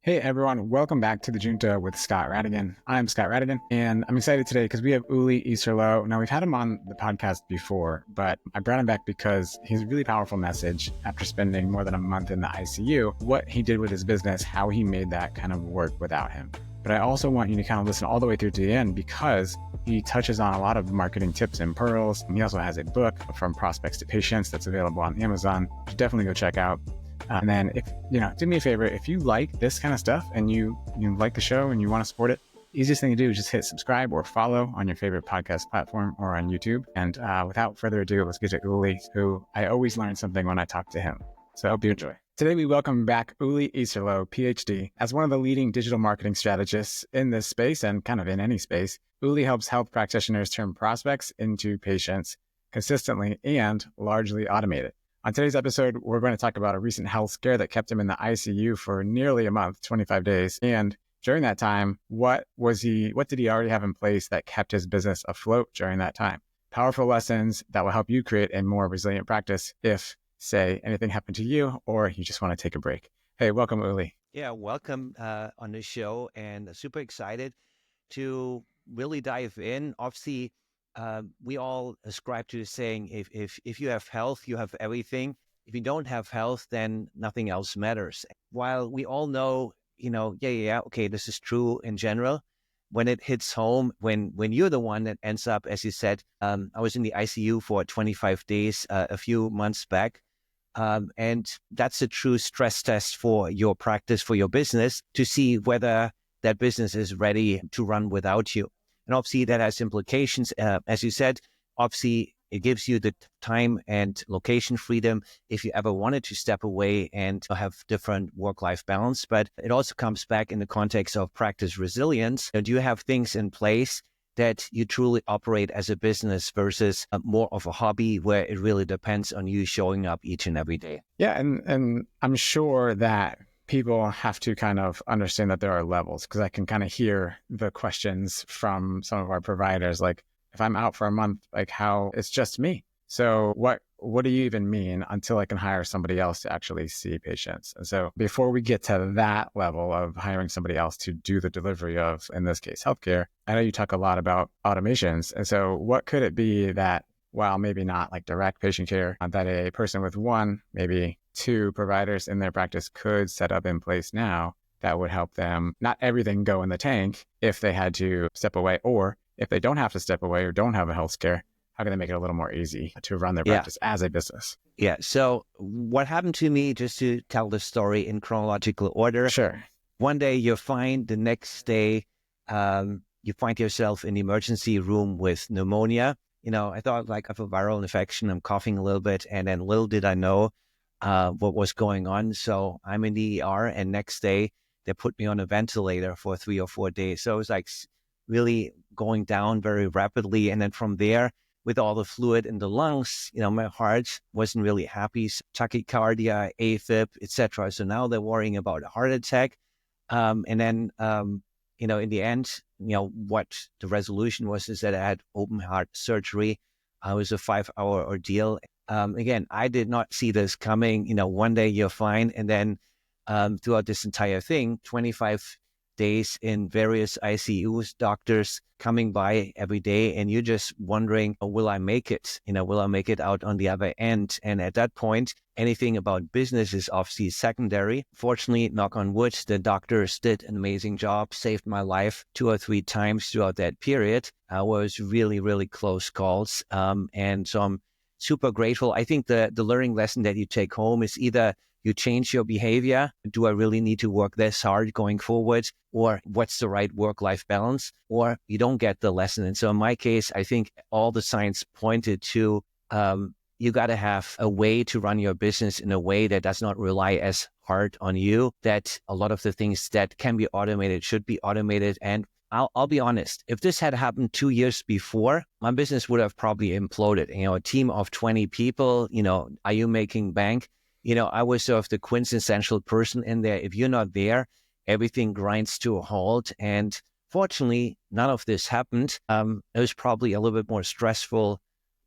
Hey everyone, welcome back to the Junta with Scott Radigan. I'm Scott Radigan, and I'm excited today because we have Uli Iserloh. Now, we've had him on the podcast before, but I brought him back because he has a really powerful message after spending more than a month in the ICU, what he did with his business, how he made that kind of work without him. But I also want you to kind of listen all the way through to the end because he touches on a lot of marketing tips and pearls. And he also has a book, From Prospects to Patients, that's available on Amazon. You should definitely go check out. And then do me a favor, if you like this kind of stuff and you like the show and you want to support it, easiest thing to do is just hit subscribe or follow on your favorite podcast platform or on YouTube. And without further ado, let's get to Uli, who I always learn something when I talk to him. So I hope you enjoy. Today, we welcome back Uli Iserloh, PhD. As one of the leading digital marketing strategists in this space and kind of in any space, Uli helps health practitioners turn prospects into patients consistently and largely automated. On today's episode, we're going to talk about a recent health scare that kept him in the ICU for nearly a month, 25 days. And during that time, what did he already have in place that kept his business afloat during that time? Powerful lessons that will help you create a more resilient practice if, say, anything happened to you or you just want to take a break. Hey, welcome, Uli. Yeah, welcome on the show, and super excited to really dive in. Obviously, we all ascribe to the saying, if you have health, you have everything. If you don't have health, then nothing else matters. While we all know, okay, this is true in general. When it hits home, when you're the one that ends up, as you said, I was in the ICU for 25 days a few months back. And that's a true stress test for your practice, for your business, to see whether that business is ready to run without you. And obviously that has implications. As you said, obviously it gives you the time and location freedom if you ever wanted to step away and have different work-life balance. But it also comes back in the context of practice resilience. Do you have things in place that you truly operate as a business versus more of a hobby where it really depends on you showing up each and every day? Yeah, and I'm sure that people have to kind of understand that there are levels, because I can kind of hear the questions from some of our providers, like, if I'm out for a month, like, how it's just me. So what do you even mean until I can hire somebody else to actually see patients? And so before we get to that level of hiring somebody else to do the delivery of, in this case, healthcare, I know you talk a lot about automations. And so what could it be that, while maybe not like direct patient care, that a person with one, maybe two providers in their practice could set up in place now that would help them not everything go in the tank if they had to step away, or if they don't have to step away or don't have a health scare, how can they make it a little more easy to run their practice as a business? Yeah. So what happened to me, just to tell the story in chronological order. Sure. One day you're fine. The next day, you find yourself in the emergency room with pneumonia. I thought, like, I have a viral infection. I'm coughing a little bit. And then little did I know what was going on. So I'm in the ER, and next day they put me on a ventilator for 3 or 4 days. So it was like really going down very rapidly. And then from there, with all the fluid in the lungs, my heart wasn't really happy. Tachycardia, AFib, etc. So now they're worrying about a heart attack. And then, in the end, what the resolution was is that I had open heart surgery. It was a 5-hour ordeal. Again, I did not see this coming. One day you're fine. And then throughout this entire thing, 25 days in various ICUs, doctors coming by every day, and you're just wondering, will I make it? Will I make it out on the other end? And at that point, anything about business is obviously secondary. Fortunately, knock on wood, the doctors did an amazing job, saved my life 2 or 3 times throughout that period. Was really, really close calls. And so I'm super grateful. I think the learning lesson that you take home is either you change your behavior. Do I really need to work this hard going forward? Or what's the right work-life balance? Or you don't get the lesson. And so in my case, I think all the science pointed to you got to have a way to run your business in a way that does not rely as hard on you, that a lot of the things that can be automated should be automated. And I'll be honest, if this had happened 2 years before, my business would have probably imploded. A team of 20 people, are you making bank? I was sort of the quintessential person in there. If you're not there, everything grinds to a halt. And fortunately, none of this happened. It was probably a little bit more stressful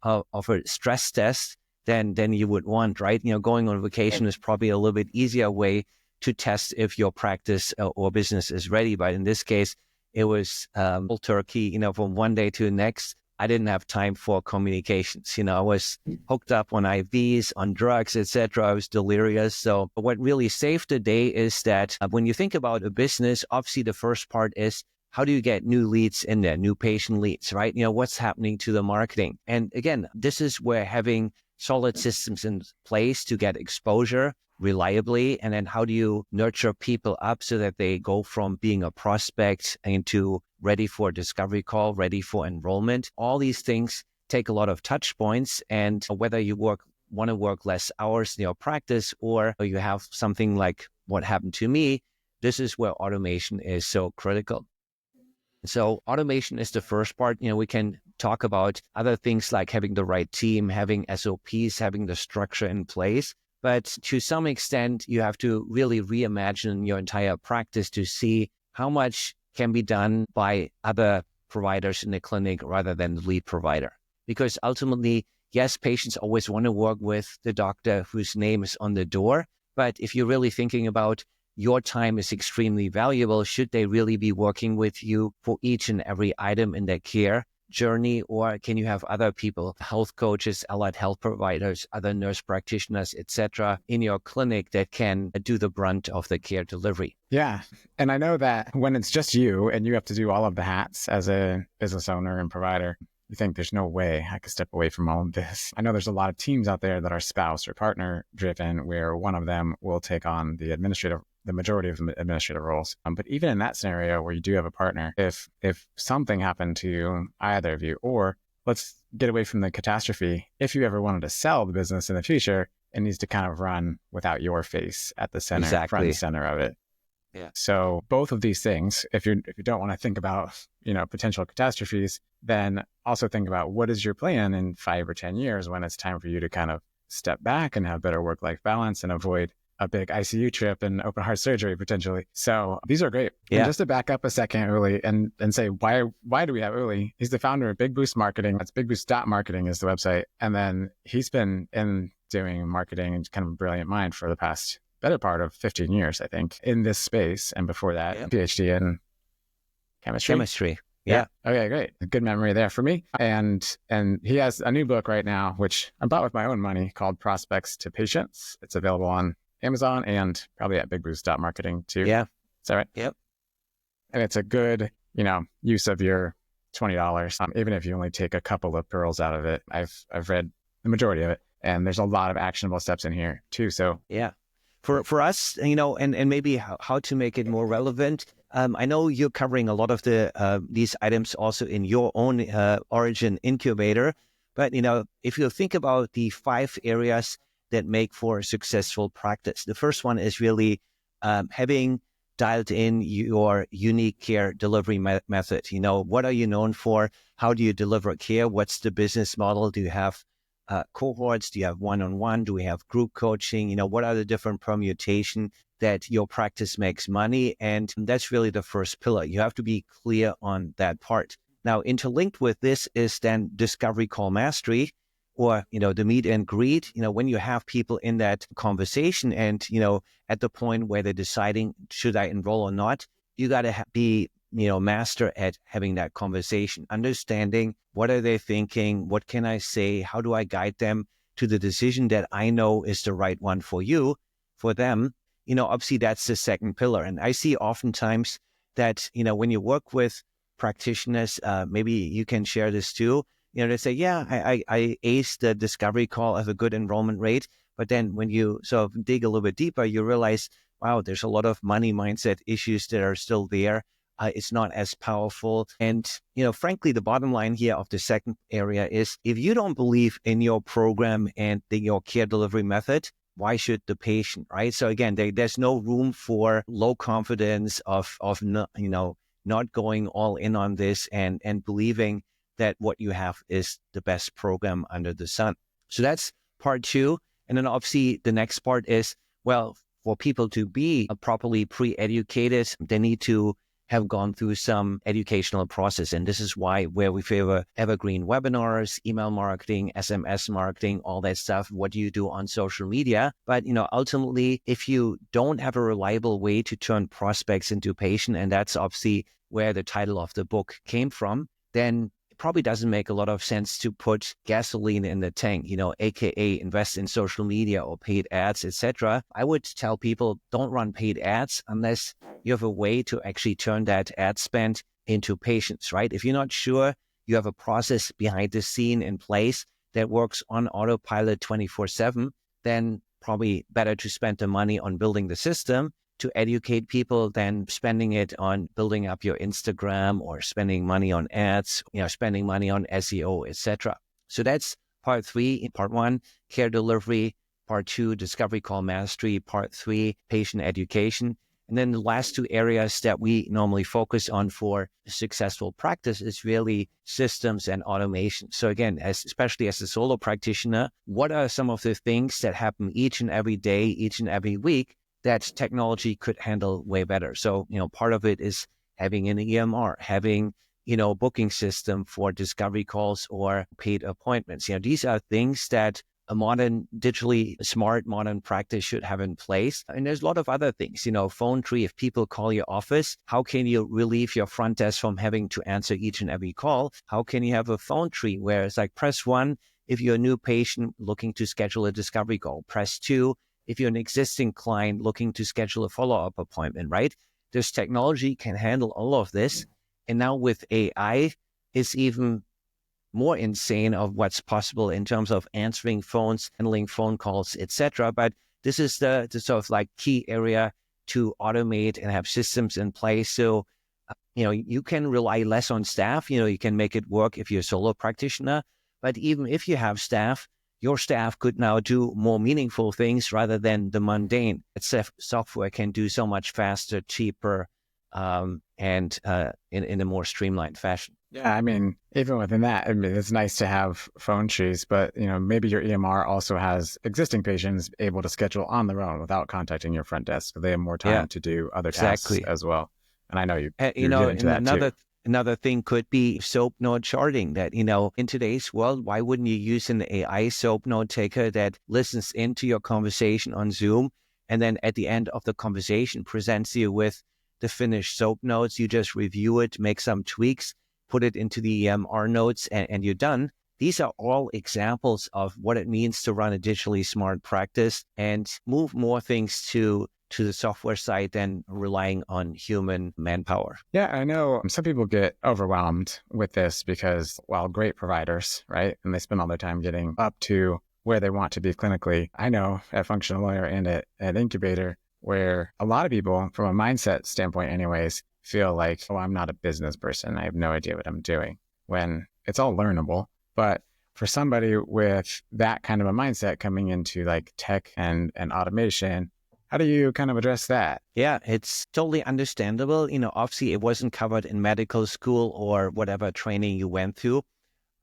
of a stress test than you would want, right? Going on vacation is probably a little bit easier way to test if your practice or business is ready. But in this case, it was cold turkey, from one day to the next. I didn't have time for communications. I was hooked up on IVs, on drugs, etc. I was delirious. So what really saved the day is that when you think about a business, obviously the first part is how do you get new leads in there, new patient leads, right? What's happening to the marketing? And again, this is where having solid systems in place to get exposure reliably, and then how do you nurture people up so that they go from being a prospect into ready for a discovery call, ready for enrollment. All these things take a lot of touch points, and whether you want to work less hours in your practice or you have something like what happened to me, this is where automation is so critical. So automation is the first part. We can talk about other things like having the right team, having SOPs, having the structure in place. But to some extent, you have to really reimagine your entire practice to see how much can be done by other providers in the clinic rather than the lead provider. Because ultimately, yes, patients always want to work with the doctor whose name is on the door. But if you're really thinking about your time is extremely valuable, should they really be working with you for each and every item in their care journey, or can you have other people, health coaches, allied health providers, other nurse practitioners, etc., in your clinic that can do the brunt of the care delivery? Yeah. And I know that when it's just you and you have to do all of the hats as a business owner and provider, you think there's no way I could step away from all of this. I know there's a lot of teams out there that are spouse or partner driven, where one of them will take on the majority of the administrative roles. But even in that scenario where you do have a partner, if something happened to either of you, or let's get away from the catastrophe, if you ever wanted to sell the business in the future, it needs to kind of run without your face at the center, front and center of it. Yeah. So both of these things, if you don't want to think about, potential catastrophes, then also think about what is your plan in 5 or 10 years when it's time for you to kind of step back and have better work-life balance and avoid a big ICU trip and open heart surgery potentially. So these are great. Yeah. And just to back up a second, Uli, and say, why do we have Uli? He's the founder of Big Boost Marketing. That's bigboost.marketing is the website. And then he's been doing marketing and kind of a brilliant mind for the past better part of 15 years, I think, in this space. And before that, PhD in chemistry. Yeah. Okay, great. Good memory there for me. And he has a new book right now, which I bought with my own money, called Prospects to Patients. It's available on Amazon and probably at bigboost.marketing too. Yeah. Is that right? Yep. And it's a good, use of your $20, even if you only take a couple of pearls out of it. I've read the majority of it, and there's a lot of actionable steps in here too. So yeah. For us, and maybe how to make it more relevant. I know you're covering a lot of these items also in your own Origin Incubator, but if you think about the 5 areas that make for a successful practice, the first one is really having dialed in your unique care delivery method. What are you known for? How do you deliver care? What's the business model? Do you have cohorts? Do you have one-on-one? Do we have group coaching? What are the different permutation that your practice makes money? And that's really the first pillar. You have to be clear on that part. Now, interlinked with this is then discovery call mastery, or, the meet and greet, when you have people in that conversation and, at the point where they're deciding, should I enroll or not, you got to be master at having that conversation, understanding what are they thinking, what can I say, how do I guide them to the decision that I know is the right one for you, for them. Obviously that's the second pillar. And I see oftentimes that, when you work with practitioners, maybe you can share this too, they say, yeah, I ace the discovery call, have a good enrollment rate. But then when you sort of dig a little bit deeper, you realize, wow, there's a lot of money mindset issues that are still there. It's not as powerful. And, frankly, the bottom line here of the second area is if you don't believe in your program and your care delivery method, why should the patient, right? So again, there's no room for low confidence of not going all in on this and believing that what you have is the best program under the sun. So that's part 2. And then obviously the next part is, well, for people to be properly pre-educated, they need to have gone through some educational process. And this is where we favor evergreen webinars, email marketing, SMS marketing, all that stuff. What do you do on social media? But, ultimately, if you don't have a reliable way to turn prospects into patients, and that's obviously where the title of the book came from, then it probably doesn't make a lot of sense to put gasoline in the tank, aka invest in social media or paid ads, etc. I would tell people don't run paid ads unless you have a way to actually turn that ad spend into patients, right? If you're not sure you have a process behind the scene in place that works on autopilot 24/7, then probably better to spend the money on building the system to educate people than spending it on building up your Instagram or spending money on ads, spending money on SEO, etc. So that's part 3. In part 1, care delivery. Part 2, discovery call mastery. Part 3, patient education. And then the last 2 areas that we normally focus on for successful practice is really systems and automation. So again, especially as a solo practitioner, what are some of the things that happen each and every day, each and every week that technology could handle way better? So, part of it is having an EMR, having, booking system for discovery calls or paid appointments. These are things that a modern, digitally smart modern practice should have in place. And there's a lot of other things, phone tree. If people call your office, how can you relieve your front desk from having to answer each and every call? How can you have a phone tree where it's like press 1 if you're a new patient looking to schedule a discovery call, press 2 if you're an existing client looking to schedule a follow-up appointment, right? This technology can handle all of this. And now with AI, it's even more insane of what's possible in terms of answering phones, handling phone calls, etc. But this is the sort of like key area to automate and have systems in place. So, you can rely less on staff. You can make it work if you're a solo practitioner. But even if you have staff, your staff could now do more meaningful things rather than the mundane. Software can do so much faster, cheaper, and in a more streamlined fashion. Yeah, even within that, it's nice to have phone trees, but maybe your EMR also has existing patients able to schedule on their own without contacting your front desk. So they have more time to do other tasks as well. And I know you get into that too. Another thing could be SOAP node charting that, in today's world, why wouldn't you use an AI SOAP node taker that listens into your conversation on Zoom and then at the end of the conversation presents you with the finished SOAP notes? You just review it, make some tweaks, put it into the EMR notes, and you're done. These are all examples of what it means to run a digitally smart practice and move more things to the software side than relying on human manpower. Yeah, I know some people get overwhelmed with this because, while great providers, right? And they spend all their time getting up to where they want to be clinically. I know at Functional Lawyer and at Incubator, where a lot of people, from a mindset standpoint anyways, feel like, oh, I'm not a business person. I have no idea what I'm doing, when it's all learnable. But for somebody with that kind of a mindset coming into like tech and automation, how do you kind of address that? Yeah, it's totally understandable. Obviously it wasn't covered in medical school or whatever training you went through.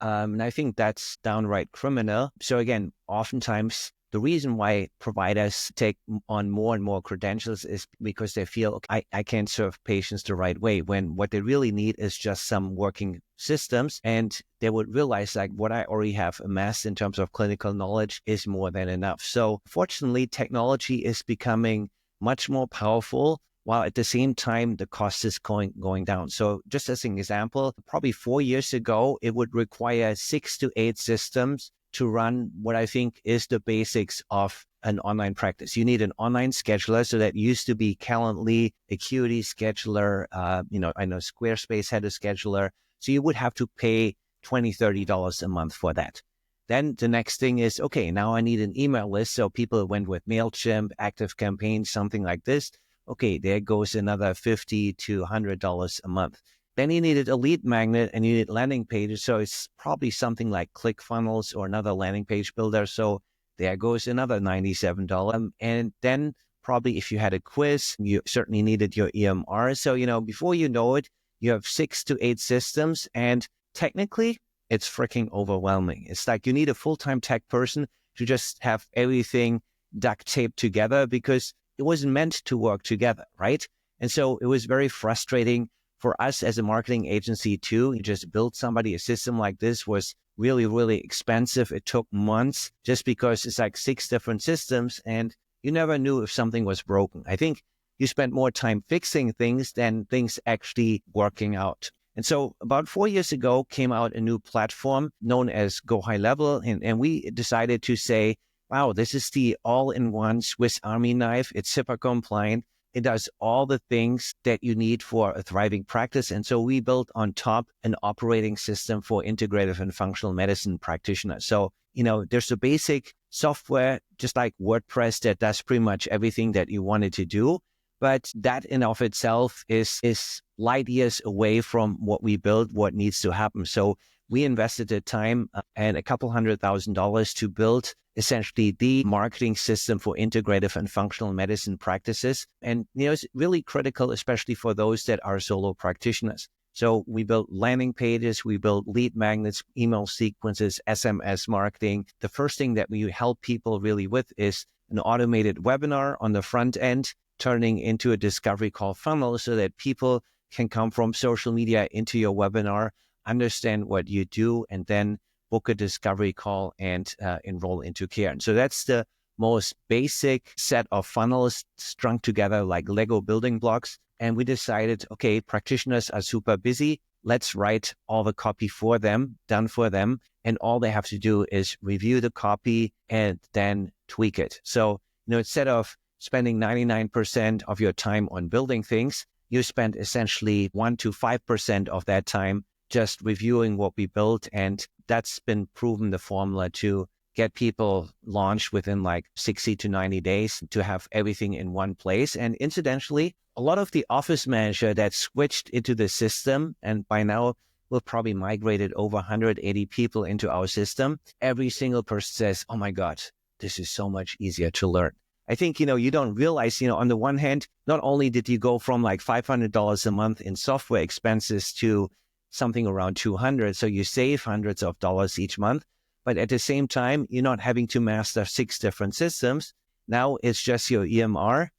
And I think that's downright criminal. So again, oftentimes the reason why providers take on more and more credentials is because they feel, I can't serve patients the right way, when what they really need is just some working systems. And they would realize like what I already have amassed in terms of clinical knowledge is more than enough. So fortunately, technology is becoming much more powerful, while at the same time, the cost is going down. So just as an example, probably 4 years ago, it would require 6 to 8 systems to run what I think is the basics of an online practice. You need an online scheduler. So that used to be Calendly, Acuity Scheduler. I know Squarespace had a scheduler. So you would have to pay $20, $30 a month for that. Then the next thing is, okay, now I need an email list. So people went with MailChimp, ActiveCampaign, something like this. Okay, there goes another $50 to $100 a month. Then you needed a lead magnet and you need landing pages. So it's probably something like ClickFunnels or another landing page builder. So there goes another $97. And then probably if you had a quiz, you certainly needed your EMR. So, before you know it, you have 6 to 8 systems. And technically, it's freaking overwhelming. It's like you need a full-time tech person to just have everything duct taped together because it wasn't meant to work together, right? And so it was very frustrating for us as a marketing agency too, you just build somebody a system like this was really, really expensive. It took months just because it's like 6 different systems and you never knew if something was broken. I think you spent more time fixing things than things actually working out. And so about 4 years ago came out a new platform known as Go High Level. And we decided to say, wow, this is the all-in-one Swiss Army knife. It's HIPAA compliant. It does all the things that you need for a thriving practice. And so we built on top an operating system for integrative and functional medicine practitioners. So, there's a basic software, just like WordPress, that does pretty much everything that you wanted to do. But that in of itself is light years away from what we built, what needs to happen. So we invested the time and a couple $100,000 to build essentially the marketing system for integrative and functional medicine practices. And, it's really critical, especially for those that are solo practitioners. So we built landing pages, we built lead magnets, email sequences, SMS marketing. The first thing that we help people really with is an automated webinar on the front end, turning into a discovery call funnel so that people can come from social media into your webinar, understand what you do, and then book a discovery call and enroll into care. And so that's the most basic set of funnels strung together like Lego building blocks. And we decided, okay, practitioners are super busy. Let's write all the copy for them, done for them. And all they have to do is review the copy and then tweak it. So, instead of spending 99% of your time on building things, you spend essentially 1 to 5% of that time just reviewing what we built. And that's been proven the formula to get people launched within like 60 to 90 days to have everything in one place. And incidentally, a lot of the office manager that switched into the system, and by now we've probably migrated over 180 people into our system, every single person says, oh my God, this is so much easier to learn. I think, you don't realize, on the one hand, not only did you go from like $500 a month in software expenses to something around 200, so you save hundreds of dollars each month, but at the same time, you're not having to master 6 different systems. Now it's just your EMR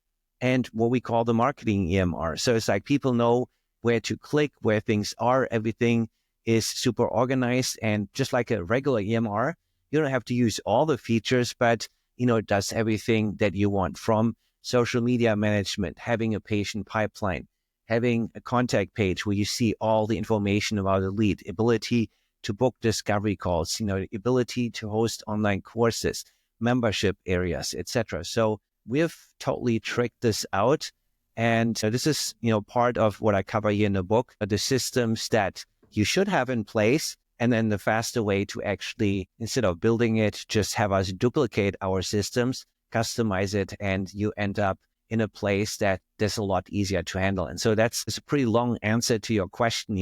and what we call the marketing EMR. So it's like people know where to click, where things are, everything is super organized. And just like a regular EMR, you don't have to use all the features, but it does everything that you want, from social media management, having a patient pipeline, having a contact page where you see all the information about the lead, ability to book discovery calls, the ability to host online courses, membership areas, etc. So we've totally tricked this out. And this is, part of what I cover here in the book, the systems that you should have in place. And then the faster way to actually, instead of building it, just have us duplicate our systems, customize it, and you end up in a place that is a lot easier to handle. And so it's a pretty long answer to your question,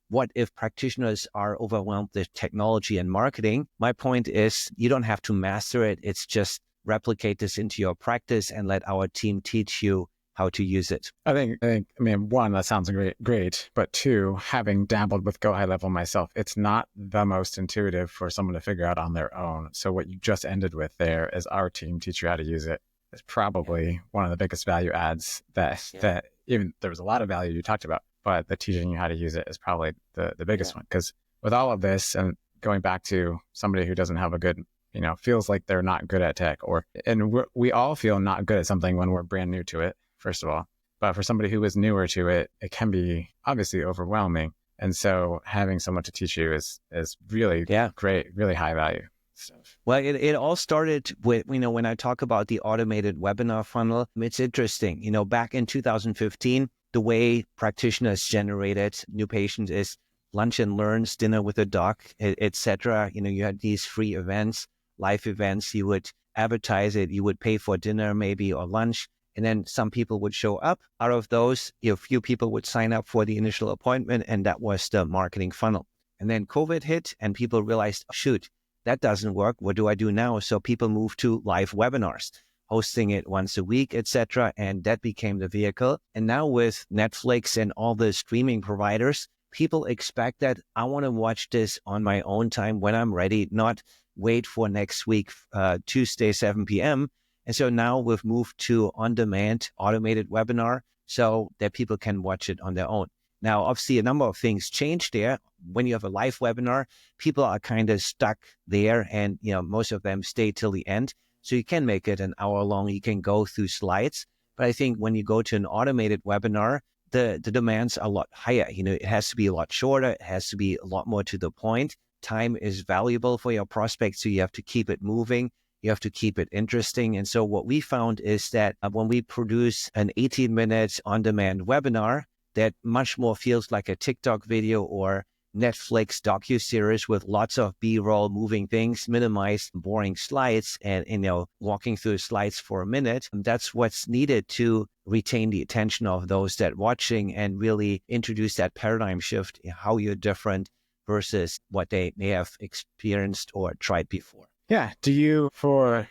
what if practitioners are overwhelmed with technology and marketing? My point is you don't have to master it. It's just replicate this into your practice and let our team teach you how to use it. I mean, one, that sounds great, but two, having dabbled with Go High Level myself, it's not the most intuitive for someone to figure out on their own. So what you just ended with there is our team teach you how to use it. It's probably one of the biggest value adds that even there was a lot of value you talked about, but the teaching you how to use it is probably the biggest one. Because with all of this, and going back to somebody who doesn't have a good, feels like they're not good at tech, and we all feel not good at something when we're brand new to it, first of all. But for somebody who is newer to it, it can be obviously overwhelming. And so having someone to teach you is really great, really high value stuff. Well, it all started with, when I talk about the automated webinar funnel, it's interesting. Back in 2015, the way practitioners generated new patients is lunch and learns, dinner with a doc, etc. You had these free events, live events. You would advertise it. You would pay for dinner maybe or lunch. And then some people would show up. Out of those, a few people would sign up for the initial appointment, and that was the marketing funnel. And then COVID hit and people realized, shoot, that doesn't work. What do I do now? So people moved to live webinars, hosting it once a week, etc. And that became the vehicle. And now with Netflix and all the streaming providers, people expect that I want to watch this on my own time when I'm ready, not wait for next week, Tuesday, 7 p.m. And so now we've moved to on-demand automated webinar so that people can watch it on their own. Now, obviously, a number of things change there. When you have a live webinar, people are kind of stuck there, and most of them stay till the end. So you can make it an hour long. You can go through slides. But I think when you go to an automated webinar, the demands are a lot higher. It has to be a lot shorter. It has to be a lot more to the point. Time is valuable for your prospects, so you have to keep it moving. You have to keep it interesting. And so what we found is that when we produce an 18-minute on-demand webinar that much more feels like a TikTok video or Netflix docuseries with lots of B-roll, moving things, minimized boring slides, and walking through slides for a minute, that's what's needed to retain the attention of those that watching and really introduce that paradigm shift in how you're different versus what they may have experienced or tried before. Yeah. Do you, for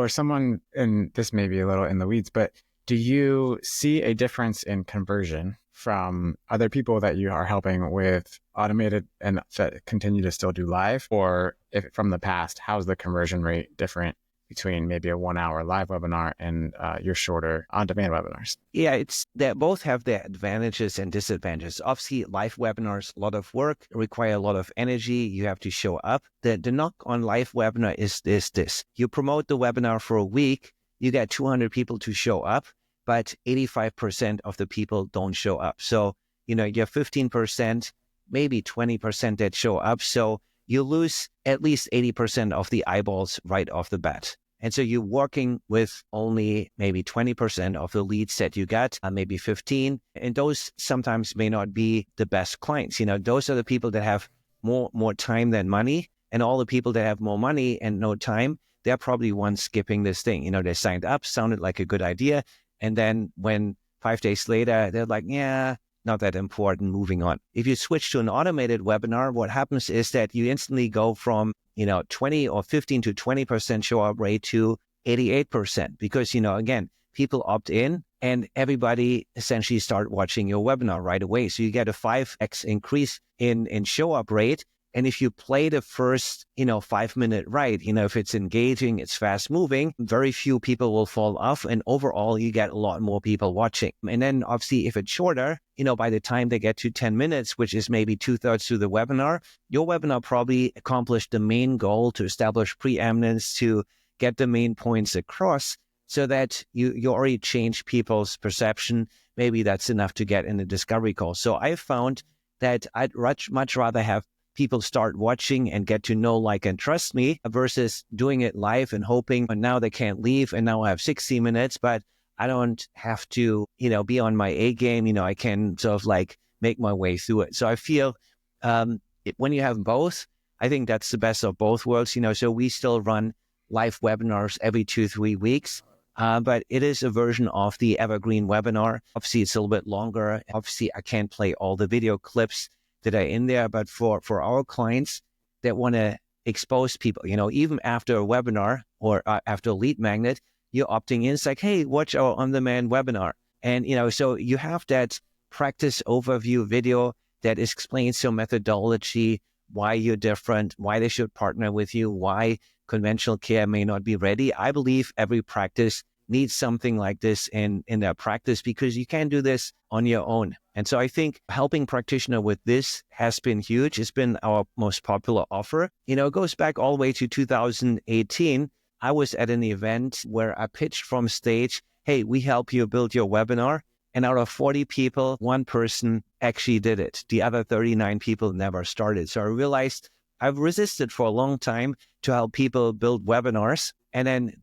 someone, and this may be a little in the weeds, but do you see a difference in conversion from other people that you are helping with automated and that continue to still do live? Or if from the past, how's the conversion rate different between maybe a 1 hour live webinar and your shorter on-demand webinars? Yeah, it's that both have their advantages and disadvantages. Obviously, live webinars, a lot of work, require a lot of energy. You have to show up. The knock on live webinar is this. You promote the webinar for a week, you get 200 people to show up, but 85% of the people don't show up. So, you have 15%, maybe 20% that show up. So you lose at least 80% of the eyeballs right off the bat. And so you're working with only maybe 20% of the leads that you get, maybe 15. And those sometimes may not be the best clients. Those are the people that have more time than money. And all the people that have more money and no time, they're probably ones skipping this thing. They signed up, sounded like a good idea. And then when 5 days later, they're like, yeah, not that important, moving on. If you switch to an automated webinar, what happens is that you instantly go from 20 or 15 to 20% show up rate to 88%, because, again, people opt in and everybody essentially start watching your webinar right away. So you get a 5x increase in show up rate. And if you play the first, 5-minute right, if it's engaging, it's fast moving, very few people will fall off. And overall, you get a lot more people watching. And then obviously, if it's shorter, by the time they get to 10 minutes, which is maybe 2/3 through the webinar, your webinar probably accomplished the main goal to establish preeminence, to get the main points across, so that you already changed people's perception. Maybe that's enough to get in the discovery call. So I found that I'd much rather have people start watching and get to know, like, and trust me versus doing it live and hoping, but now they can't leave. And now I have 60 minutes, but I don't have to, be on my A game. I can sort of like make my way through it. So I feel when you have both, I think that's the best of both worlds. So we still run live webinars every 2-3 weeks. But it is a version of the evergreen webinar. Obviously, it's a little bit longer. Obviously, I can't play all the video clips that are in there, but for our clients that want to expose people, even after a webinar or after a lead magnet, you're opting in. It's like, hey, watch our on-demand webinar. And, so you have that practice overview video that explains your methodology, why you're different, why they should partner with you, why conventional care may not be ready. I believe every practice needs something like this in their practice, because you can't do this on your own. And so I think helping practitioner with this has been huge. It's been our most popular offer. It goes back all the way to 2018. I was at an event where I pitched from stage, hey, we help you build your webinar. And out of 40 people, one person actually did it. The other 39 people never started. So I realized I've resisted for a long time to help people build webinars. And then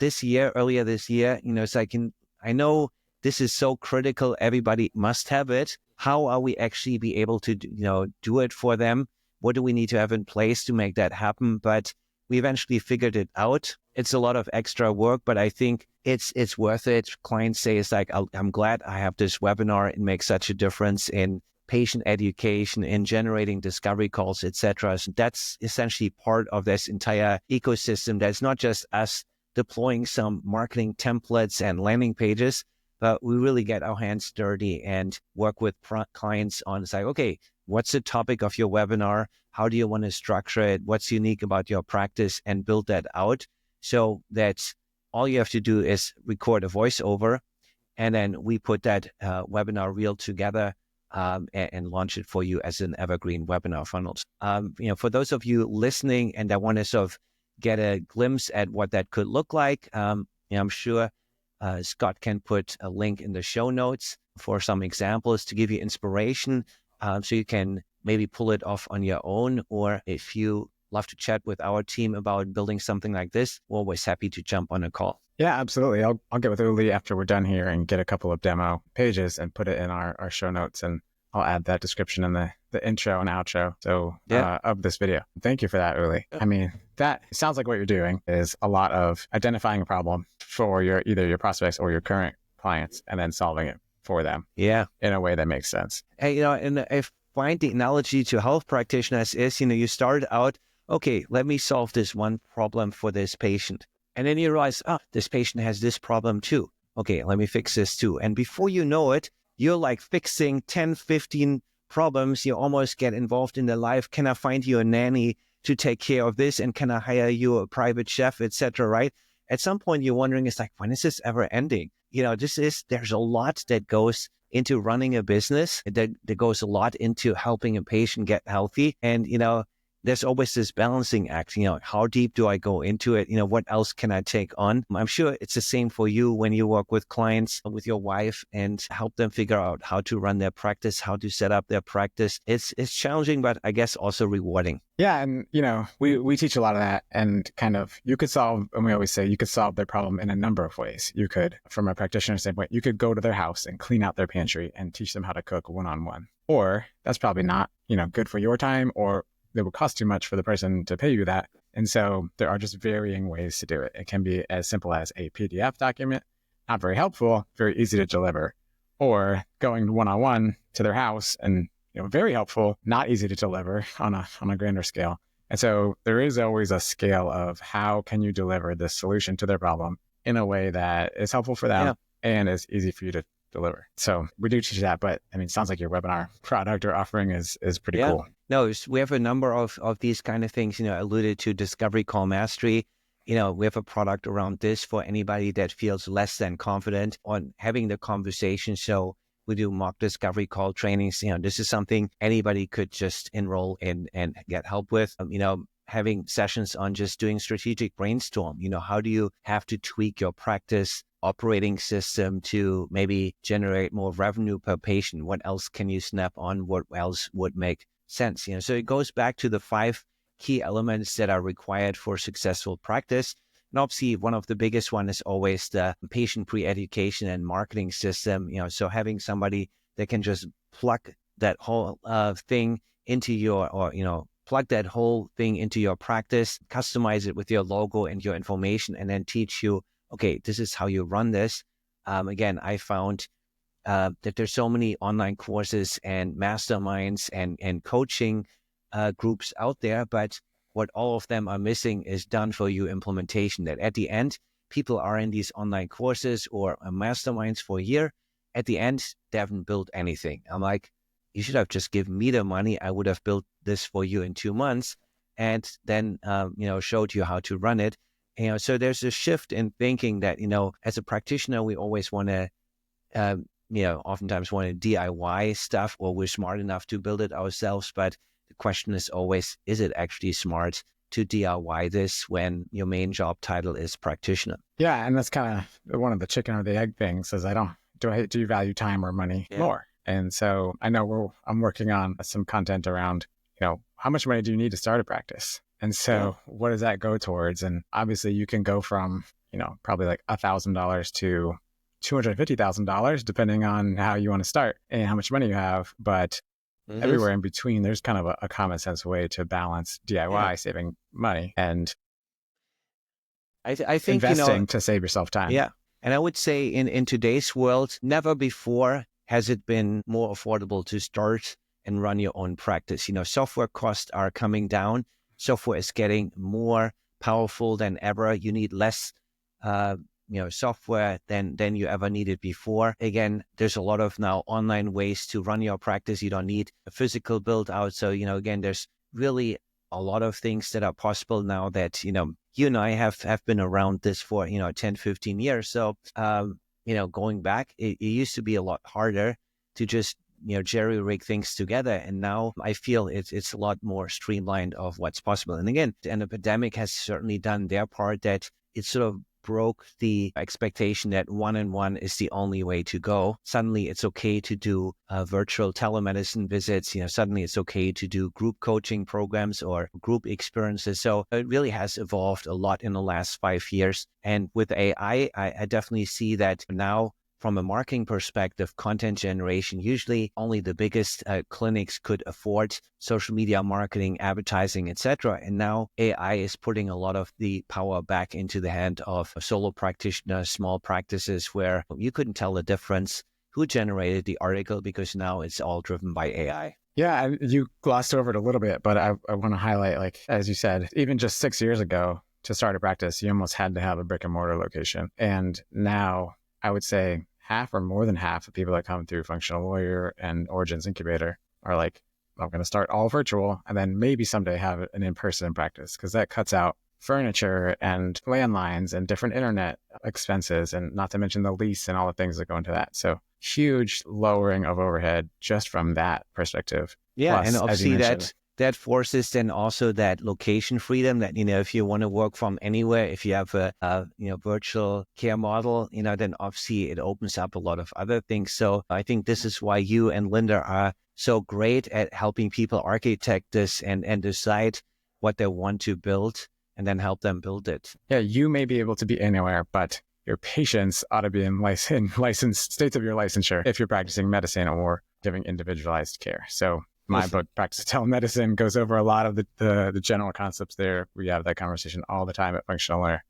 earlier this year, it's like, I know this is so critical. Everybody must have it. How are we actually be able to, do it for them? What do we need to have in place to make that happen? But we eventually figured it out. It's a lot of extra work, but I think it's worth it. Clients say, it's like, I'm glad I have this webinar. It makes such a difference in patient education, in generating discovery calls, etc. So that's essentially part of this entire ecosystem. That's not just us deploying some marketing templates and landing pages, but we really get our hands dirty and work with clients on, it's like, okay, what's the topic of your webinar? How do you want to structure it? What's unique about your practice? And build that out so that all you have to do is record a voiceover, and then we put that webinar reel together and launch it for you as an evergreen webinar funnel. For those of you listening and that want to sort of get a glimpse at what that could look like, I'm sure Scott can put a link in the show notes for some examples to give you inspiration, so you can maybe pull it off on your own. Or if you love to chat with our team about building something like this, we're always happy to jump on a call. Yeah, absolutely. I'll get with Uli after we're done here and get a couple of demo pages and put it in our show notes, and I'll add that description in the intro and outro of this video. Thank you for that, Uli. I mean, that sounds like what you're doing is a lot of identifying a problem for either your prospects or your current clients and then solving it for them. Yeah. In a way that makes sense. Hey, and I find the analogy to health practitioners is, you start out, okay, let me solve this one problem for this patient. And then you realize, this patient has this problem too. Okay, let me fix this too. And before you know it, you're like fixing 10, 15 problems. You almost get involved in their life. Can I find you a nanny to take care of this? And can I hire you a private chef, etc., right? At some point, you're wondering, it's like, when is this ever ending? There's a lot that goes into running a business. That goes a lot into helping a patient get healthy. And, there's always this balancing act, how deep do I go into it? What else can I take on? I'm sure it's the same for you when you work with clients, with your wife, and help them figure out how to run their practice, how to set up their practice. It's challenging, but I guess also rewarding. Yeah. And, we teach a lot of that, and you could solve, and we always say you could solve their problem in a number of ways. You could, from a practitioner standpoint, you could go to their house and clean out their pantry and teach them how to cook one-on-one. Or that's probably not, good for your time, or it would cost too much for the person to pay you that. And so there are just varying ways to do it. It can be as simple as a PDF document, not very helpful, very easy to deliver, or going one-on-one to their house and, very helpful, not easy to deliver on a grander scale. And so there is always a scale of how can you deliver this solution to their problem in a way that is helpful for them and is easy for you to deliver. So we do teach that, but I mean, it sounds like your webinar product or offering is pretty cool. No, we have a number of these kind of things, alluded to Discovery Call Mastery. We have a product around this for anybody that feels less than confident on having the conversation. So we do mock discovery call trainings. This is something anybody could just enroll in and get help with. Having sessions on just doing strategic brainstorm. How do you have to tweak your practice operating system to maybe generate more revenue per patient? What else can you snap on? What else would make sense? So it goes back to the 5 key elements that are required for successful practice. And obviously, one of the biggest one is always the patient pre-education and marketing system. So having somebody that can just plug that whole thing into plug that whole thing into your practice, customize it with your logo and your information, and then teach you, okay, this is how you run this. Again, I found that there's so many online courses and masterminds and coaching groups out there, but what all of them are missing is done for you implementation. That at the end, people are in these online courses or masterminds for a year. At the end, they haven't built anything. I'm like, you should have just given me the money. I would have built this for you in 2 months and then, showed you how to run it. So there's a shift in thinking that, as a practitioner, we always want to, oftentimes want to DIY stuff, or we're smart enough to build it ourselves. But the question is always, is it actually smart to DIY this when your main job title is practitioner? Yeah. And that's kind of one of the chicken or the egg things is do you value time or money more? And so I know I'm working on some content around, how much money do you need to start a practice? And so what does that go towards? And obviously you can go from, probably like $1,000 to $250,000, depending on how you want to start and how much money you have. But everywhere in between, there's kind of a common sense way to balance DIY, saving money, and I think investing to save yourself time. Yeah. And I would say in today's world, never before has it been more affordable to start and run your own practice. Software costs are coming down. Software is getting more powerful than ever. You need less, software than you ever needed before. Again, there's a lot of now online ways to run your practice. You don't need a physical build out. So, again, there's really a lot of things that are possible now that, you and I have been around this for, 10, 15 years. So, going back, it used to be a lot harder to just jerry-rig things together. And now I feel it's a lot more streamlined of what's possible. And again, and the pandemic has certainly done their part, that it sort of broke the expectation that one-on-one is the only way to go. Suddenly it's okay to do virtual telemedicine visits. Suddenly it's okay to do group coaching programs or group experiences. So it really has evolved a lot in the last 5 years. And with AI, I definitely see that now. From a marketing perspective, content generation, usually only the biggest clinics could afford social media marketing, advertising, etc. And now AI is putting a lot of the power back into the hand of solo practitioners, small practices, where you couldn't tell the difference who generated the article, because now it's all driven by AI. Yeah, you glossed over it a little bit, but I want to highlight, like, as you said, even just 6 years ago, to start a practice, you almost had to have a brick and mortar location. And now I would say half or more than half of people that come through Functional Warrior and Origins Incubator are like, I'm going to start all virtual and then maybe someday have an in-person practice, because that cuts out furniture and landlines and different internet expenses, and not to mention the lease and all the things that go into that. So huge lowering of overhead just from that perspective. Yeah, Plus, and as you obviously mentioned, that forces then also that location freedom, that, if you want to work from anywhere, if you have a virtual care model, then obviously it opens up a lot of other things. So I think this is why you and Linda are so great at helping people architect this and decide what they want to build, and then help them build it. yeah, you may be able to be anywhere, but your patients ought to be in licensed states of your licensure if you're practicing medicine or giving individualized care. So my book, Practice Telemedicine, goes over a lot of the general concepts there. We have that conversation all the time at Functional Warrior.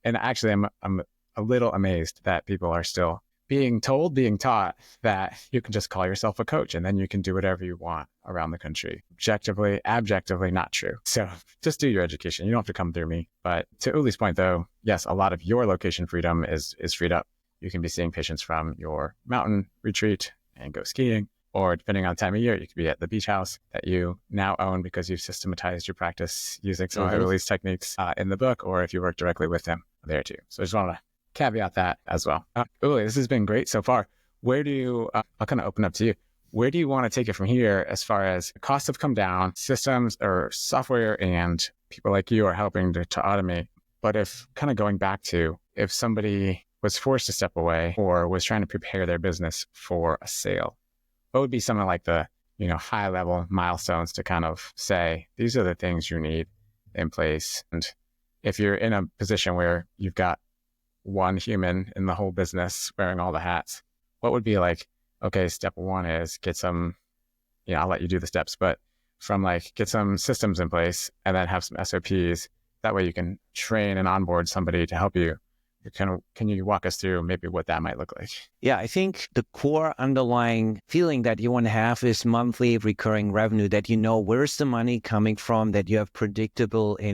And actually, I'm a little amazed that people are still being taught that you can just call yourself a coach and then you can do whatever you want around the country. Objectively, not true. So just do your education. You don't have to come through me. But to Uli's point, though, yes, a lot of your location freedom is freed up. You can be seeing patients from your mountain retreat and go skiing. Or depending on time of year, you could be at the beach house that you now own because you've systematized your practice using some of Uli's techniques in the book, or if you work directly with him there too. So I just want to caveat that as well. Uli, this has been great so far. Where do you, I'll kind of open up to you. Where do you want to take it from here as far as costs have come down, systems or software and people like you are helping to automate? But if kind of going back to, if somebody was forced to step away or was trying to prepare their business for a sale, what would be some of like the, high level milestones to kind of say, these are the things you need in place? And if you're in a position where you've got one human in the whole business wearing all the hats, what would be like, okay, step one is get some, I'll let you do the steps, but from like get some systems in place and then have some SOPs. That way you can train and onboard somebody to help you. Can you walk us through maybe what that might look like? Yeah, I think the core underlying feeling that you want to have is monthly recurring revenue, that where's the money coming from, that you have predictability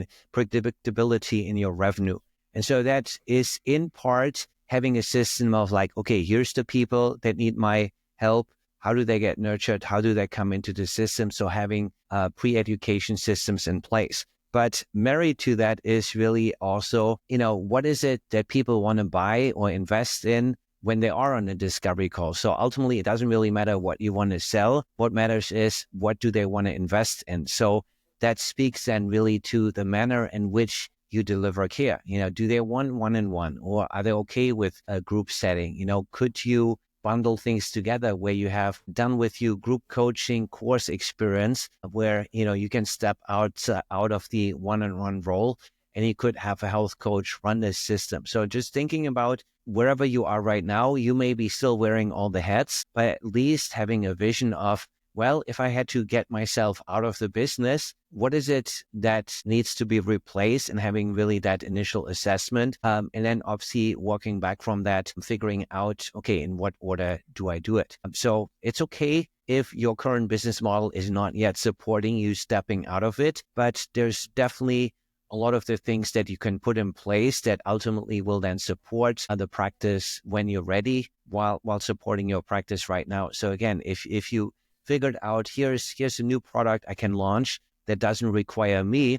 in your revenue. And so that is in part having a system of like, okay, here's the people that need my help. How do they get nurtured? How do they come into the system? So having pre-education systems in place. But married to that is really also, what is it that people want to buy or invest in when they are on a discovery call? So ultimately, it doesn't really matter what you want to sell. What matters is what do they want to invest in? So that speaks then really to the manner in which you deliver care. Do they want one-on-one, or are they okay with a group setting? Could you bundle things together where you have done with you group coaching course experience where, you can step out of the one-on-one role and you could have a health coach run this system. So just thinking about wherever you are right now, you may be still wearing all the hats, but at least having a vision of, well, if I had to get myself out of the business, what is it that needs to be replaced, and having really that initial assessment. And then obviously walking back from that, figuring out, okay, in what order do I do it? So it's okay if your current business model is not yet supporting you stepping out of it, but there's definitely a lot of the things that you can put in place that ultimately will then support the practice when you're ready while supporting your practice right now. So again, if you figured out here's a new product I can launch that doesn't require me,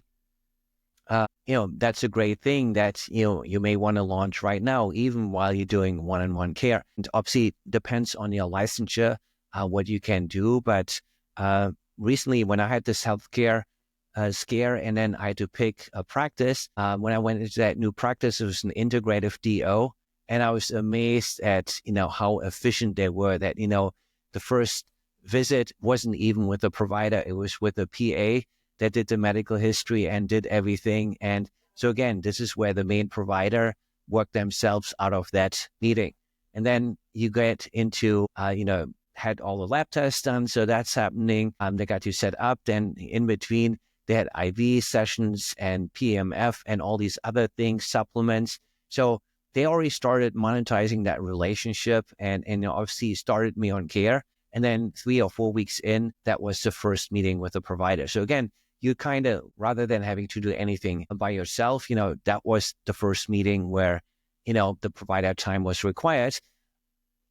that's a great thing that, you may want to launch right now, even while you're doing one-on-one care. And obviously depends on your licensure what you can do. But recently, when I had this healthcare scare, and then I had to pick a practice, when I went into that new practice, it was an integrative DO. And I was amazed at, how efficient they were, that, the first visit wasn't even with the provider. It was with the PA that did the medical history and did everything. And so again, this is where the main provider worked themselves out of that meeting. And then you get into, had all the lab tests done. So that's happening. They got you set up. Then in between, they had IV sessions and PMF and all these other things, supplements. So they already started monetizing that relationship and obviously started me on care. And then 3 or 4 weeks in, that was the first meeting with the provider. So again, you kind of, rather than having to do anything by yourself, that was the first meeting where, the provider time was required.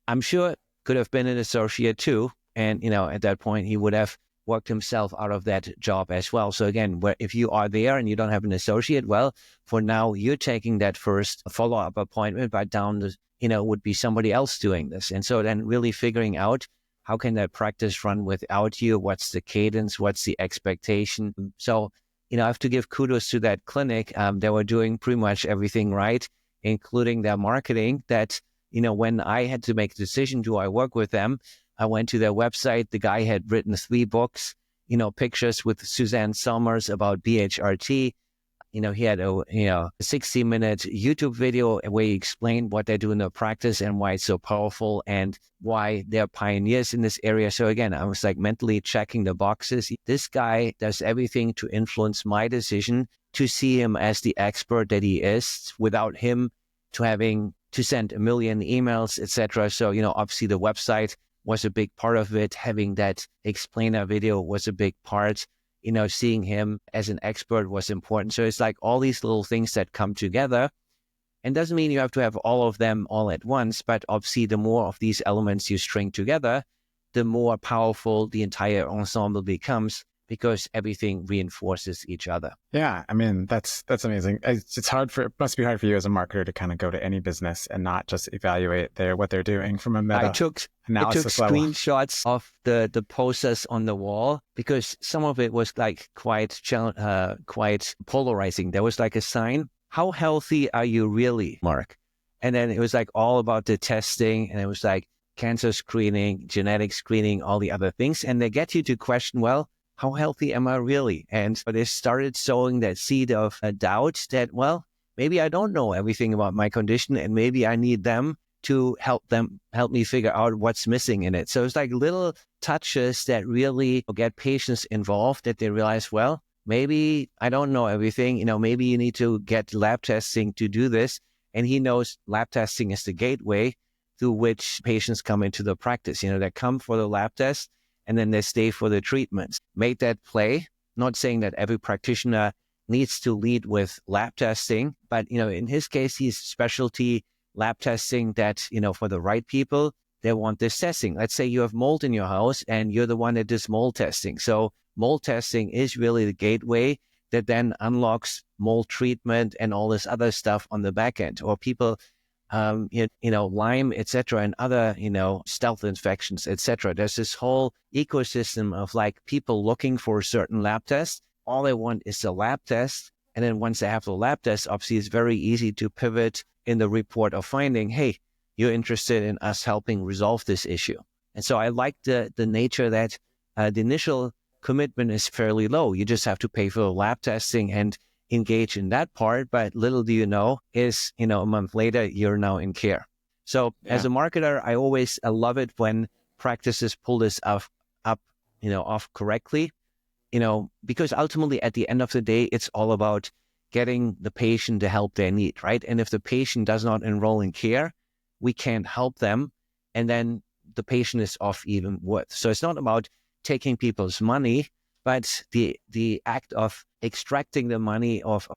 I'm sure could have been an associate too. And, at that point, he would have worked himself out of that job as well. So again, if you are there and you don't have an associate, well, for now, you're taking that first follow-up appointment, but down the, would be somebody else doing this. And so then really figuring out how can that practice run without you? What's the cadence? What's the expectation? So, I have to give kudos to that clinic. They were doing pretty much everything right, including their marketing that, when I had to make a decision, do I work with them? I went to their website. The guy had written 3 books, pictures with Suzanne Somers about BHRT. He had a 60-minute YouTube video where he explained what they do in their practice and why it's so powerful and why they're pioneers in this area. So again, I was like mentally checking the boxes. This guy does everything to influence my decision to see him as the expert that he is, without him to having to send a million emails, etc. So, obviously the website was a big part of it. Having that explainer video was a big part. Seeing him as an expert was important. So it's like all these little things that come together, and doesn't mean you have to have all of them all at once, but obviously the more of these elements you string together, the more powerful the entire ensemble becomes, because everything reinforces each other. Yeah, I mean, that's amazing. It must be hard for you as a marketer to kind of go to any business and not just evaluate what they're doing from a meta analysis level. Screenshots of the posters on the wall, because some of it was like quite polarizing. There was like a sign, "How healthy are you really, Mark?" And then it was like all about the testing, and it was like cancer screening, genetic screening, all the other things. And they get you to question, well, how healthy am I really? And they started sowing that seed of a doubt that, well, maybe I don't know everything about my condition, and maybe I need them to help me figure out what's missing in it. So it's like little touches that really get patients involved, that they realize, well, maybe I don't know everything. Maybe you need to get lab testing to do this. And he knows lab testing is the gateway through which patients come into the practice. They come for the lab test, and then they stay for the treatments. Made that play, not saying that every practitioner needs to lead with lab testing, but, in his case, he's specialty lab testing that, for the right people, they want this testing. Let's say you have mold in your house and you're the one that does mold testing. So mold testing is really the gateway that then unlocks mold treatment and all this other stuff on the back end. Or people, Lyme, etc., and other, stealth infections, etc. There's this whole ecosystem of like people looking for a certain lab test. All they want is a lab test. And then once they have the lab test, obviously it's very easy to pivot in the report of finding, hey, you're interested in us helping resolve this issue. And so I like the nature that the initial commitment is fairly low. You just have to pay for the lab testing and engage in that part. But little do you know is, a month later, you're now in care. So as a marketer, I always love it when practices pull this off correctly, because ultimately at the end of the day, it's all about getting the patient the help they need, right? And if the patient does not enroll in care, we can't help them. And then the patient is off even worse. So it's not about taking people's money, but the act of extracting the money of,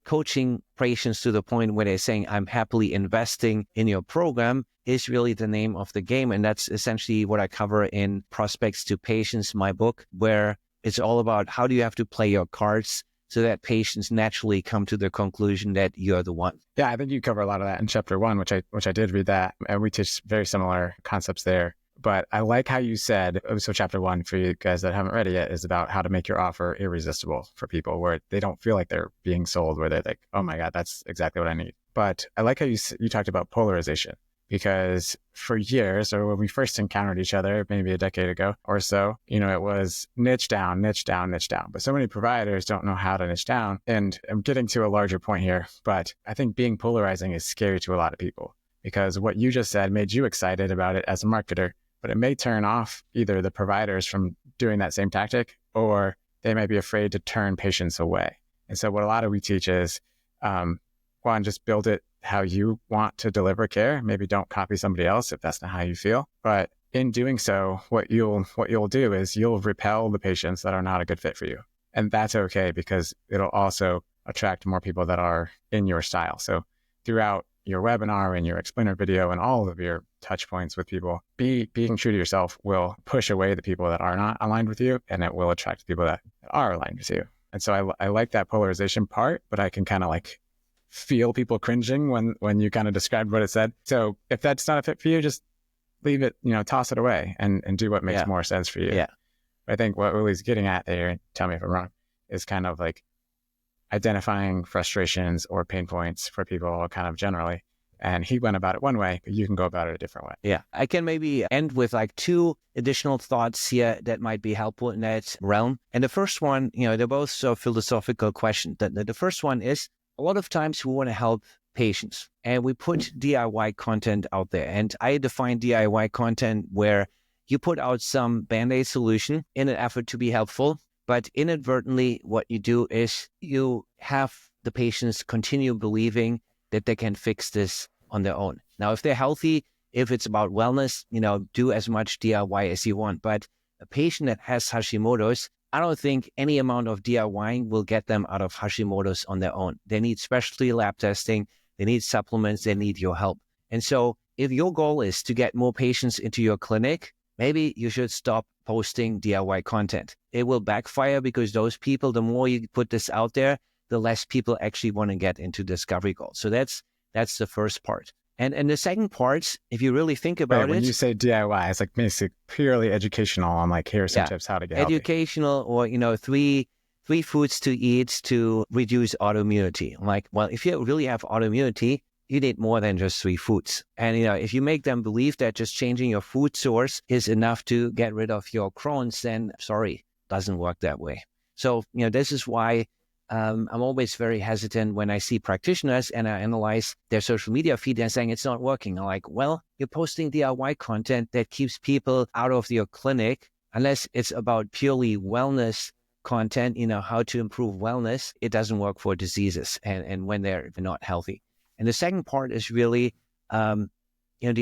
coaching patients to the point where they're saying, I'm happily investing in your program, is really the name of the game. And that's essentially what I cover in Prospects to Patients, my book, where it's all about how do you have to play your cards so that patients naturally come to the conclusion that you're the one. Yeah, I think you cover a lot of that in chapter 1, which I did read that, and we teach very similar concepts there. But I like how you said, so chapter 1 for you guys that haven't read it yet is about how to make your offer irresistible for people where they don't feel like they're being sold, where they're like, oh my God, that's exactly what I need. But I like how you talked about polarization, because for years, or when we first encountered each other, maybe a decade ago or so, it was niche down, niche down, niche down. But so many providers don't know how to niche down. And I'm getting to a larger point here, but I think being polarizing is scary to a lot of people, because what you just said made you excited about it as a marketer, but it may turn off either the providers from doing that same tactic, or they might be afraid to turn patients away. And so what a lot of we teach is, one, just build it how you want to deliver care. Maybe don't copy somebody else if that's not how you feel. But in doing so, what you'll do is you'll repel the patients that are not a good fit for you. And that's okay, because it'll also attract more people that are in your style. So throughout your webinar and your explainer video and all of your touch points with people, being true to yourself will push away the people that are not aligned with you, and it will attract people that are aligned with you. And so I like that polarization part, but I can kind of like feel people cringing when you kind of described what it said. So if that's not a fit for you, just leave it, toss it away and do what makes more sense for you. Yeah. I think what Uli's getting at there, tell me if I'm wrong, is kind of like identifying frustrations or pain points for people kind of generally. And he went about it one way, but you can go about it a different way. Yeah. I can maybe end with like 2 additional thoughts here that might be helpful in that realm. And the first one, they're both so philosophical questions. The first one is, a lot of times we want to help patients and we put DIY content out there. And I define DIY content where you put out some Band-Aid solution in an effort to be helpful, but inadvertently what you do is you have the patients continue believing that they can fix this on their own. Now, if they're healthy, if it's about wellness, do as much DIY as you want. But a patient that has Hashimoto's, I don't think any amount of DIYing will get them out of Hashimoto's on their own. They need specialty lab testing. They need supplements. They need your help. And so if your goal is to get more patients into your clinic, maybe you should stop posting DIY content. It will backfire, because those people, the more you put this out there, the less people actually want to get into discovery calls. So that's the first part. And the second part, if you really think about when you say DIY, it's like basically purely educational. I'm like, here are some tips how to get educational healthy. Or, 3 foods to eat to reduce autoimmunity. I'm like, well, if you really have autoimmunity, you need more than just 3 foods. And, if you make them believe that just changing your food source is enough to get rid of your Crohn's, then sorry, doesn't work that way. So, this is why I'm always very hesitant when I see practitioners and I analyze their social media feed and saying it's not working. I'm like, well, you're posting DIY content that keeps people out of your clinic, unless it's about purely wellness content, how to improve wellness. It doesn't work for diseases and when they're not healthy. And the second part is really, the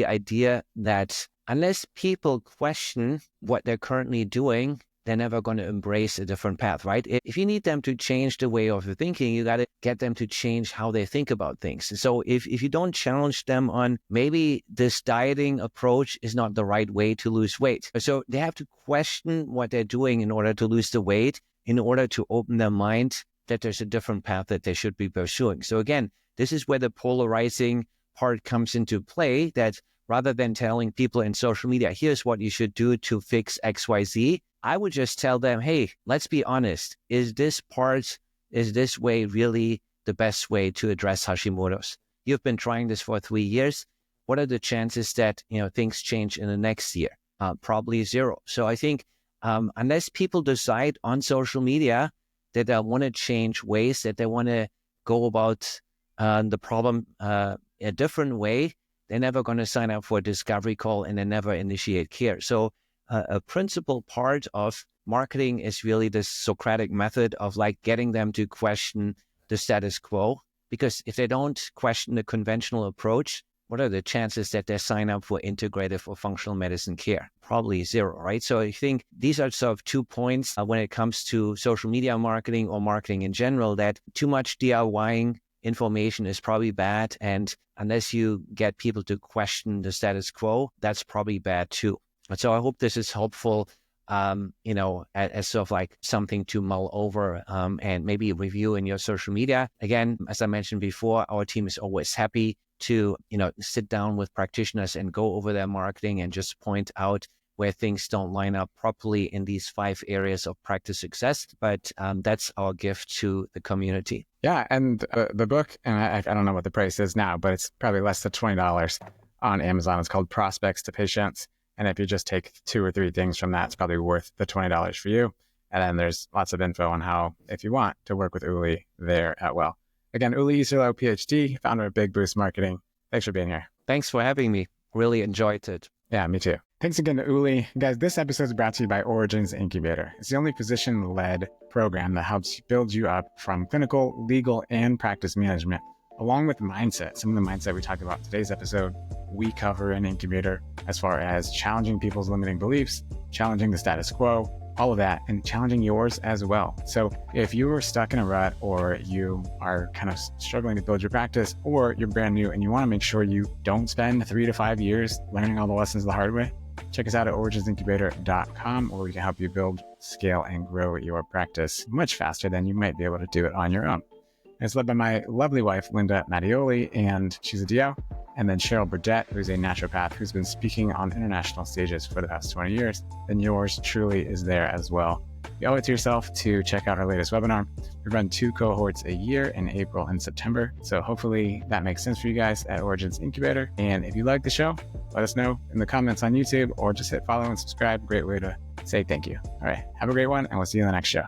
idea that unless people question what they're currently doing, they're never going to embrace a different path, right? If you need them to change the way of thinking, you got to get them to change how they think about things. So if you don't challenge them on maybe this dieting approach is not the right way to lose weight. So they have to question what they're doing in order to lose the weight, in order to open their mind that there's a different path that they should be pursuing. So again, this is where the polarizing part comes into play, that rather than telling people in social media, here's what you should do to fix XYZ, I would just tell them, hey, let's be honest. Is this way really the best way to address Hashimoto's? You've been trying this for 3 years. What are the chances that, things change in the next year? Probably 0. So I think unless people decide on social media that they want to change ways, that they want to go about the problem a different way, they're never going to sign up for a discovery call and they never initiate care. So a principal part of marketing is really this Socratic method of like getting them to question the status quo. Because if they don't question the conventional approach, what are the chances that they sign up for integrative or functional medicine care? Probably 0, right? So I think these are sort of 2 points when it comes to social media marketing or marketing in general, that too much DIYing information is probably bad. And unless you get people to question the status quo, that's probably bad too. So I hope this is helpful, as sort of like something to mull over and maybe review in your social media. Again, as I mentioned before, our team is always happy to, sit down with practitioners and go over their marketing and just point out where things don't line up properly in these 5 areas of practice success. But that's our gift to the community. Yeah. And the book, and I don't know what the price is now, but it's probably less than $20 on Amazon. It's called Prospects to Patients. And if you just take 2 or 3 things from that, it's probably worth the $20 for you. And then there's lots of info on how, if you want, to work with Uli there at Well. Again, Uli Iserloh, PhD, founder of Big Boost Marketing. Thanks for being here. Thanks for having me. Really enjoyed it. Yeah, me too. Thanks again to Uli. Guys, this episode is brought to you by Origins Incubator. It's the only physician-led program that helps build you up from clinical, legal, and practice management, along with mindset. Some of the mindset we talked about in today's episode, we cover in Incubator as far as challenging people's limiting beliefs, challenging the status quo, all of that, and challenging yours as well. So if you are stuck in a rut, or you are kind of struggling to build your practice, or you're brand new and you want to make sure you don't spend 3 to 5 years learning all the lessons the hard way, check us out at originsincubator.com, where we can help you build, scale, and grow your practice much faster than you might be able to do it on your own. It's led by my lovely wife, Linda Mattioli, and she's a DO. And then Cheryl Burdett, who's a naturopath who's been speaking on international stages for the past 20 years. Then yours truly is there as well. You owe it to yourself to check out our latest webinar. We run 2 cohorts a year in April and September. So hopefully that makes sense for you guys at Origins Incubator. And if you like the show, let us know in the comments on YouTube, or just hit follow and subscribe. Great way to say thank you. All right. Have a great one, and we'll see you in the next show.